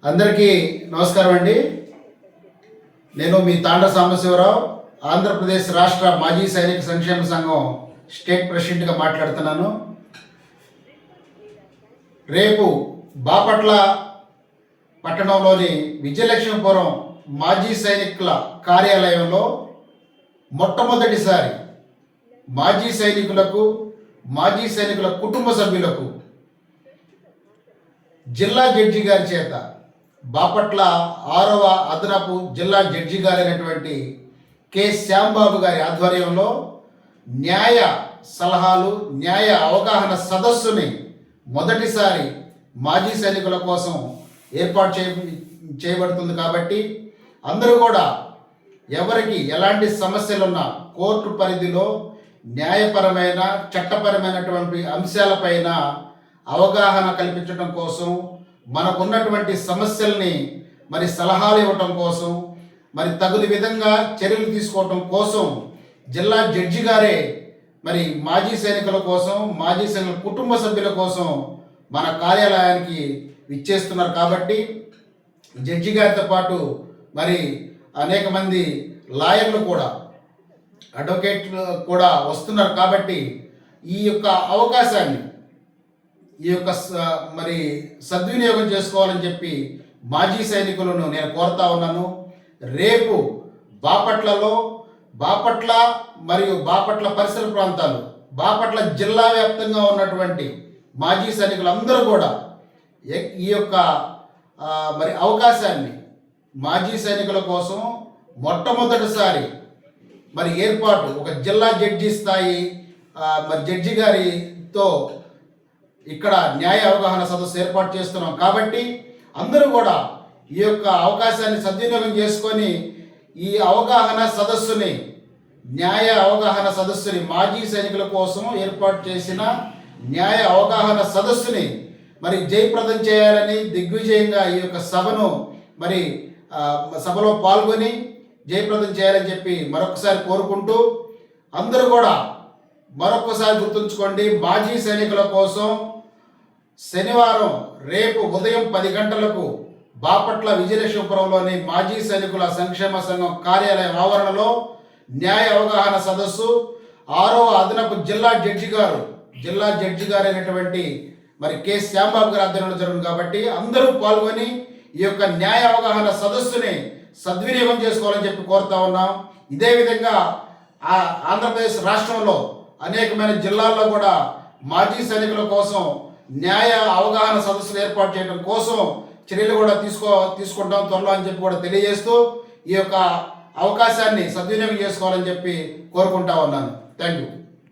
అందరికీ నమస్కారం అండి. నేను మీ తాండ్ర సాంబశివరావు, ఆంధ్రప్రదేశ్ రాష్ట్ర మాజీ సైనిక సంక్షేమ సంఘం స్టేట్ ప్రెసిడెంట్గా మాట్లాడుతున్నాను. రేపు బాపట్ల పట్టణంలోని విజయలక్ష్మీపురం మాజీ సైనికుల కార్యాలయంలో మొట్టమొదటిసారి మాజీ సైనికుల కుటుంబ సభ్యులకు జిల్లా జడ్జి గారి చేత బాపట్ల 6వ అదనపు జిల్లా జడ్జి గారైనటువంటి కె శ్యాంబాబు గారి ఆధ్వర్యంలో న్యాయ సలహాలు, న్యాయ అవగాహన సదస్సుని మొదటిసారి మాజీ సైనికుల కోసం ఏర్పాటు చేయబడుతుంది. కాబట్టి అందరూ కూడా ఎవరికి ఎలాంటి సమస్యలున్నా కోర్టు పరిధిలో న్యాయపరమైన, చట్టపరమైనటువంటి అంశాలపైన అవగాహన కల్పించడం కోసం, మనకున్నటువంటి సమస్యల్ని సలహాలు ఇవ్వటం కోసం, తగుని విధంగా చర్యలు తీసుకోవటం కోసం జిల్లా జడ్జి గారే మాజీ సైనికుల కోసం, మాజీ సైనికుల కుటుంబ సభ్యుల కోసం మన కార్యాలయానికి ఇచ్చేస్తున్నారు. కాబట్టి జడ్జి గారితో పాటు అనేక మంది లాయర్లు కూడా, అడ్వకేట్లు కూడా వస్తున్నారు. కాబట్టి ఈ యొక్క అవకాశాన్ని సద్వినియోగం చేసుకోవాలని చెప్పి మాజీ సైనికులను నేను కోరుతా ఉన్నాను. రేపు బాపట్ల మరియు బాపట్ల పరిసర ప్రాంతాలు, బాపట్ల జిల్లా వ్యాప్తంగా ఉన్నటువంటి మాజీ సైనికులందరూ కూడా ఈ యొక్క అవకాశాన్ని మాజీ సైనికుల కోసం మొట్టమొదటిసారి ఏర్పాటు ఒక జిల్లా జడ్జి స్థాయి జడ్జి గారితో ఇక్కడ న్యాయ అవగాహన సదస్సు ఏర్పాటు చేస్తున్నాం. కాబట్టి అందరూ కూడా ఈ యొక్క అవకాశాన్ని సద్వినియోగం చేసుకొని ఈ అవగాహన సదస్సుని, న్యాయ అవగాహన సదస్సుని, మాజీ సైనికుల కోసం ఏర్పాటు చేసిన న్యాయ అవగాహన సదస్సుని జయప్రదం చేయాలని, దిగ్విజయంగా ఈ యొక్క సభను సభలో పాల్గొని జయప్రదం చేయాలని చెప్పి మరొకసారి కోరుకుంటూ, అందరూ కూడా మరొకసారి గుర్తుంచుకోండి, మాజీ సైనికుల కోసం శనివారం రేపు ఉదయం 10 గంటలకు బాపట్ల విజయలక్ష్మీపురంలోని మాజీ సైనికుల సంక్షేమ సంఘం కార్యాలయం ఆవరణలో న్యాయ అవగాహన సదస్సు 6వ అదనపు జిల్లా జడ్జి గారైనటువంటి కె శ్యాంబాబు గారి ఆధ్వర్యంలో జరుగుతుంది. కాబట్టి అందరూ పాల్గొని ఈ యొక్క న్యాయ అవగాహన సదస్సుని సద్వినియోగం చేసుకోవాలని చెప్పి కోరుతా ఉన్నాం. ఇదే విధంగా ఆంధ్రప్రదేశ్ రాష్ట్రంలో అనేకమైన జిల్లాల్లో కూడా మాజీ సైనికుల కోసం న్యాయ అవగాహన సదస్సులు ఏర్పాటు చేయడం కోసం చర్యలు కూడా తీసుకుంటాం త్వరలో అని చెప్పి కూడా తెలియజేస్తూ ఈ యొక్క అవకాశాన్ని సద్వినియోగం చేసుకోవాలని చెప్పి కోరుకుంటా ఉన్నాను. Thank you.